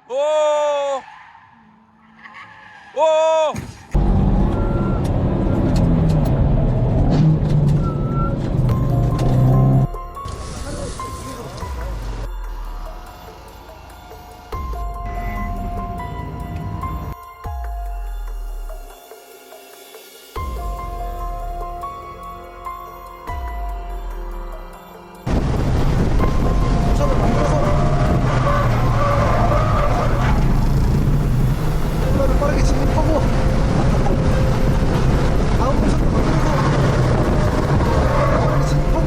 오! 오! 빠르게 진입하고 다음 모션을 만들어서 빠르게 진입하고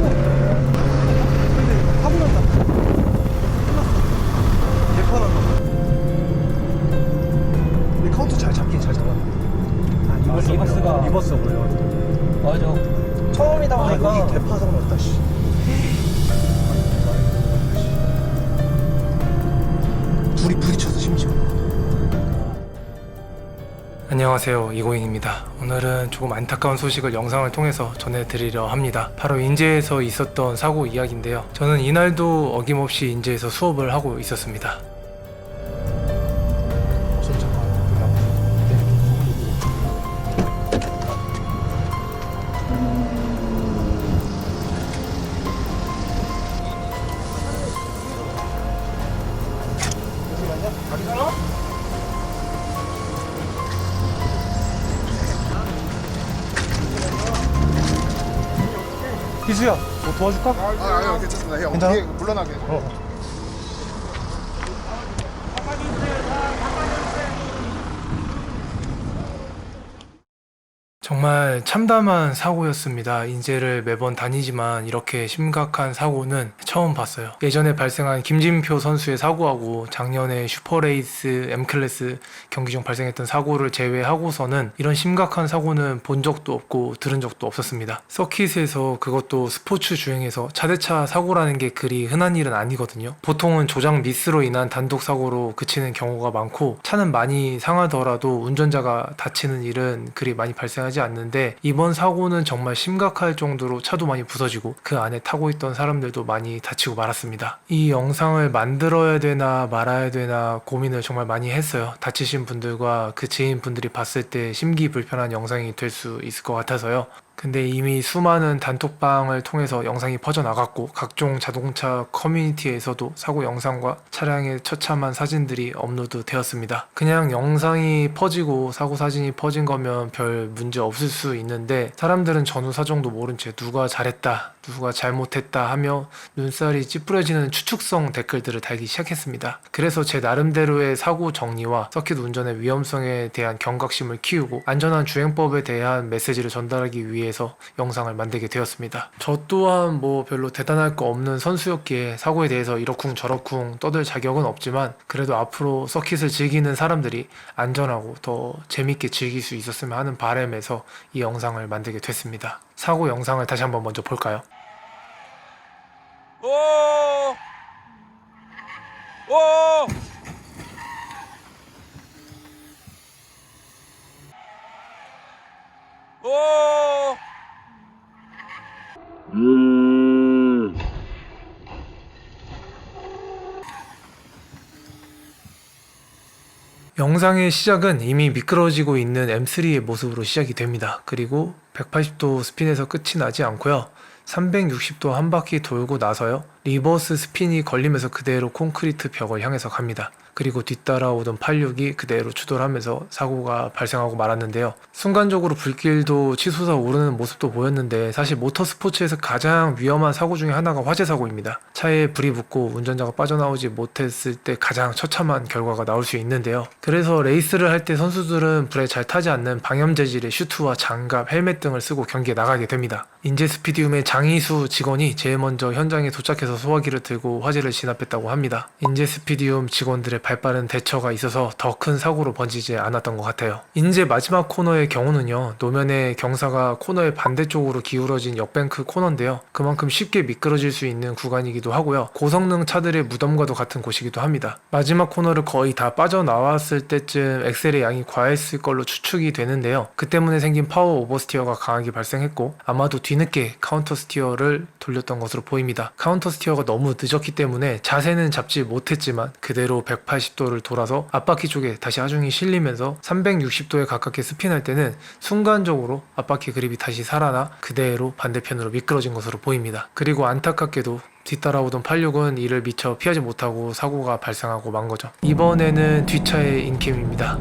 근데 하고 난다. 끝났어. 개판한다. 우리 카운트 잘 잡긴 잘 잡았네. 리버스가 걸려가지고. 맞아. 처음이다 보니까 여기 대파상 났다 씨. 둘이 부딪혀서 심지어. 안녕하세요, 이고인입니다. 오늘은 조금 안타까운 소식을 영상을 통해서 전해드리려 합니다. 바로 인제에서 있었던 사고 이야기인데요. 저는 이날도 어김없이 인제에서 수업을 하고 있었습니다. 희수야, 뭐 도와줄까? 아니요 괜찮습니다 형. 괜찮아? 예, 물러나게. 정말 참담한 사고였습니다. 인제를 매번 다니지만 이렇게 심각한 사고는 처음 봤어요. 예전에 발생한 김진표 선수의 사고하고 작년에 슈퍼레이스 M클래스 경기 중 발생했던 사고를 제외하고서는 이런 심각한 사고는 본 적도 없고 들은 적도 없었습니다. 서킷에서, 그것도 스포츠 주행에서 차대차 사고라는 게 그리 흔한 일은 아니거든요. 보통은 조작 미스로 인한 단독 사고로 그치는 경우가 많고, 차는 많이 상하더라도 운전자가 다치는 일은 그리 많이 발생하지 않는데, 이번 사고는 정말 심각할 정도로 차도 많이 부서지고 그 안에 타고 있던 사람들도 많이 다치고 말았습니다. 이 영상을 만들어야 되나 말아야 되나 고민을 정말 많이 했어요. 다치신 분들과 그 지인분들이 봤을 때 심기불편한 영상이 될 수 있을 것 같아서요. 근데 이미 수많은 단톡방을 통해서 영상이 퍼져나갔고, 각종 자동차 커뮤니티에서도 사고 영상과 차량의 처참한 사진들이 업로드 되었습니다. 그냥 영상이 퍼지고 사고 사진이 퍼진 거면 별 문제 없을 수 있는데, 사람들은 전후 사정도 모른 채 누가 잘했다, 누가 잘못했다 하며 눈살이 찌푸려지는 추측성 댓글들을 달기 시작했습니다. 그래서 제 나름대로의 사고 정리와 서킷 운전의 위험성에 대한 경각심을 키우고 안전한 주행법에 대한 메시지를 전달하기 위해서 영상을 만들게 되었습니다. 저 또한 뭐 별로 대단할 거 없는 선수였기에 사고에 대해서 이러쿵 저러쿵 떠들 자격은 없지만, 그래도 앞으로 서킷을 즐기는 사람들이 안전하고 더 재밌게 즐길 수 있었으면 하는 바람에서 이 영상을 만들게 됐습니다. 사고 영상을 다시 한번 먼저 볼까요? 오! 오! 오! 영상의 시작은 이미 미끄러지고 있는 M3의 모습으로 시작이 됩니다. 그리고 180도 스핀에서 끝이 나지 않고요. 360도 한 바퀴 돌고 나서요, 리버스 스핀이 걸리면서 그대로 콘크리트 벽을 향해서 갑니다. 그리고 뒤따라오던 86이 그대로 추돌하면서 사고가 발생하고 말았는데요. 순간적으로 불길도 치솟아 오르는 모습도 보였는데, 사실 모터스포츠에서 가장 위험한 사고 중에 하나가 화재 사고입니다. 차에 불이 붙고 운전자가 빠져나오지 못했을 때 가장 처참한 결과가 나올 수 있는데요. 그래서 레이스를 할 때 선수들은 불에 잘 타지 않는 방염 재질의 슈트와 장갑, 헬멧 등을 쓰고 경기에 나가게 됩니다. 인제 스피디움의 장희수 직원이 제일 먼저 현장에 도착해서 소화기를 들고 화재를 진압했다고 합니다. 인제 스피디움 직원들의 발빠른 대처가 있어서 더 큰 사고로 번지지 않았던 것 같아요. 인제 마지막 코너의 경우는요, 노면의 경사가 코너의 반대쪽으로 기울어진 역뱅크 코너인데요, 그만큼 쉽게 미끄러질 수 있는 구간이기도 하고요, 고성능 차들의 무덤과도 같은 곳이기도 합니다. 마지막 코너를 거의 다 빠져나왔을 때쯤 엑셀의 양이 과했을 걸로 추측이 되는데요, 그 때문에 생긴 파워 오버스티어가 강하게 발생했고, 아마도 뒤 뒤늦게 카운터 스티어를 돌렸던 것으로 보입니다. 카운터 스티어가 너무 늦었기 때문에 자세는 잡지 못했지만 그대로 180도를 돌아서 앞바퀴 쪽에 다시 하중이 실리면서 360도에 가깝게 스핀할 때는 순간적으로 앞바퀴 그립이 다시 살아나 그대로 반대편으로 미끄러진 것으로 보입니다. 그리고 안타깝게도 뒤따라오던 86은 이를 미처 피하지 못하고 사고가 발생하고 만 거죠. 이번에는 뒷차의 인캠입니다.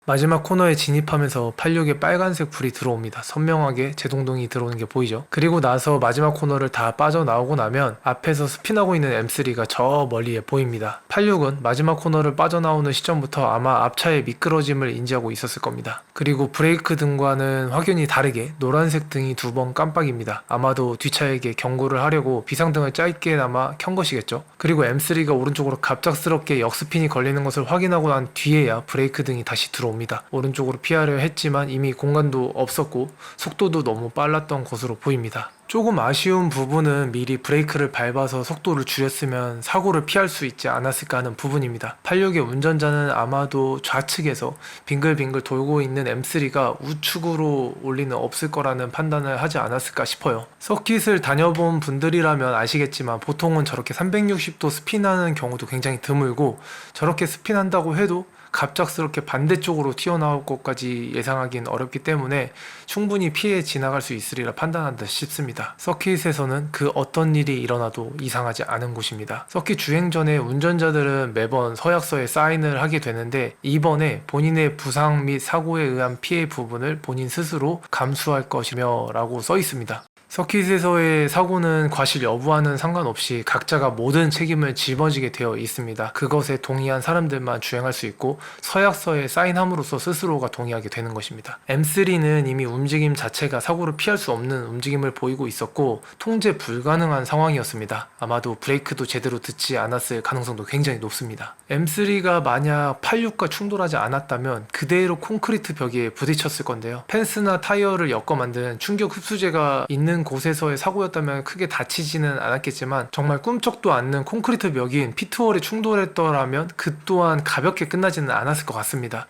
마지막 코너에 진입하면서 86에 빨간색 불이 들어옵니다. 선명하게 제동동이 들어오는 게 보이죠. 그리고 나서 마지막 코너를 다 빠져나오고 나면 앞에서 스핀하고 있는 M3가 저 멀리에 보입니다. 86은 마지막 코너를 빠져나오는 시점부터 아마 앞차의 미끄러짐을 인지하고 있었을 겁니다. 그리고 브레이크 등과는 확연히 다르게 노란색 등이 2번 깜빡입니다. 아마도 뒷차에게 경고를 하려고 비상등을 짧게나마 켠 것이겠죠. 그리고 M3가 오른쪽으로 갑작스럽게 역스핀이 걸리는 것을 확인하고 난 뒤에야 브레이크 등이 다시 들어옵니다. 오른쪽으로 피하려 했지만 이미 공간도 없었고 속도도 너무 빨랐던 것으로 보입니다. 조금 아쉬운 부분은 미리 브레이크를 밟아서 속도를 줄였으면 사고를 피할 수 있지 않았을까 하는 부분입니다. 86의 운전자는 아마도 좌측에서 빙글빙글 돌고 있는 M3가 우측으로 올 리는 없을 거라는 판단을 하지 않았을까 싶어요. 서킷을 다녀본 분들이라면 아시겠지만 보통은 저렇게 360도 스핀하는 경우도 굉장히 드물고 저렇게 스핀한다고 해도 갑작스럽게 반대쪽으로 튀어나올 것까지 예상하기는 어렵기 때문에 충분히 피해 지나갈 수 있으리라 판단한다 싶습니다. 서킷에서는 그 어떤 일이 일어나도 이상하지 않은 곳입니다. 서킷 주행 전에 운전자들은 매번 서약서에 사인을 하게 되는데 이번에 본인의 부상 및 사고에 의한 피해 부분을 본인 스스로 감수할 것이며 라고 써 있습니다. 서킷에서의 사고는 과실 여부와는 상관없이 각자가 모든 책임을 짊어지게 되어 있습니다. 그것에 동의한 사람들만 주행할 수 있고 서약서에 사인함으로써 스스로가 동의하게 되는 것입니다. M3는 이미 움직임 자체가 사고를 피할 수 없는 움직임을 보이고 있었고 통제 불가능한 상황이었습니다. 아마도 브레이크도 제대로 듣지 않았을 가능성도 굉장히 높습니다. M3가 만약 86과 충돌하지 않았다면 그대로 콘크리트 벽에 부딪혔을 건데요. 펜스나 타이어를 엮어 만든 충격 흡수제가 있는 곳에서의 사고였다면 크게 다치지는 않았겠지만 정말 꿈쩍도 않는 콘크리트 벽인 피트월에 충돌했더라면 그 또한 가볍게 끝나지는 않았을 것 같습니다.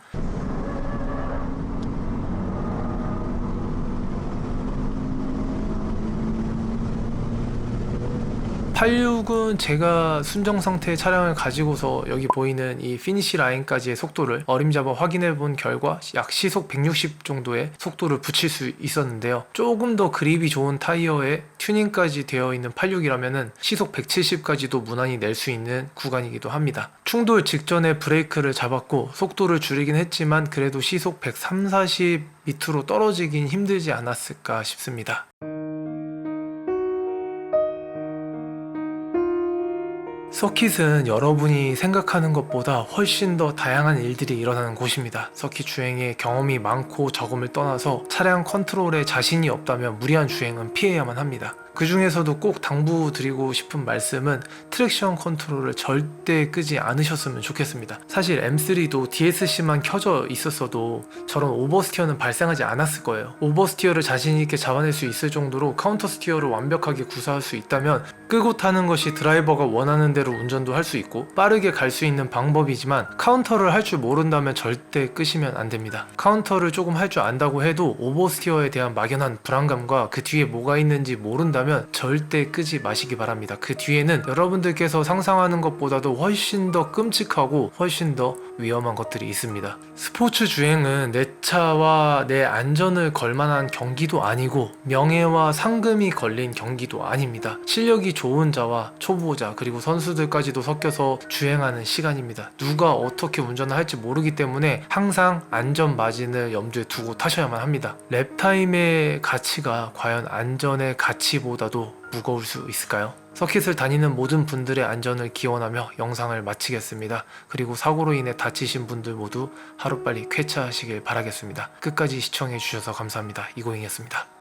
86은 제가 순정 상태의 차량을 가지고서 여기 보이는 이 피니시 라인까지의 속도를 어림잡아 확인해 본 결과 약 시속 160 정도의 속도를 붙일 수 있었는데요. 조금 더 그립이 좋은 타이어에 튜닝까지 되어 있는 86이라면 시속 170까지도 무난히 낼 수 있는 구간이기도 합니다. 충돌 직전에 브레이크를 잡았고 속도를 줄이긴 했지만 그래도 시속 130, 40 밑으로 떨어지긴 힘들지 않았을까 싶습니다. 서킷은 여러분이 생각하는 것보다 훨씬 더 다양한 일들이 일어나는 곳입니다. 서킷 주행에 경험이 많고 적음을 떠나서 차량 컨트롤에 자신이 없다면 무리한 주행은 피해야만 합니다. 그 중에서도 꼭 당부드리고 싶은 말씀은 트랙션 컨트롤을 절대 끄지 않으셨으면 좋겠습니다. 사실 M3도 DSC만 켜져 있었어도 저런 오버스티어는 발생하지 않았을 거예요. 오버스티어를 자신있게 잡아낼 수 있을 정도로 카운터 스티어를 완벽하게 구사할 수 있다면 끄고 타는 것이 드라이버가 원하는 대로 운전도 할 수 있고 빠르게 갈 수 있는 방법이지만 카운터를 할 줄 모른다면 절대 끄시면 안 됩니다. 카운터를 조금 할 줄 안다고 해도 오버스티어에 대한 막연한 불안감과 그 뒤에 뭐가 있는지 모른다면 절대 끄지 마시기 바랍니다. 그 뒤에는 여러분들께서 상상하는 것보다도 훨씬 더 끔찍하고 훨씬 더 위험한 것들이 있습니다. 스포츠 주행은 내 차와 내 안전을 걸만한 경기도 아니고 명예와 상금이 걸린 경기도 아닙니다. 실력이 좋은 자와 초보자 그리고 선수들까지도 섞여서 주행하는 시간입니다. 누가 어떻게 운전을 할지 모르기 때문에 항상 안전 마진을 염두에 두고 타셔야만 합니다. 랩타임의 가치가 과연 안전의 가치보다도 무거울 수 있을까요? 서킷을 다니는 모든 분들의 안전을 기원하며 영상을 마치겠습니다. 그리고 사고로 인해 다치신 분들 모두 하루빨리 쾌차하시길 바라겠습니다. 끝까지 시청해주셔서 감사합니다. 이고잉이었습니다.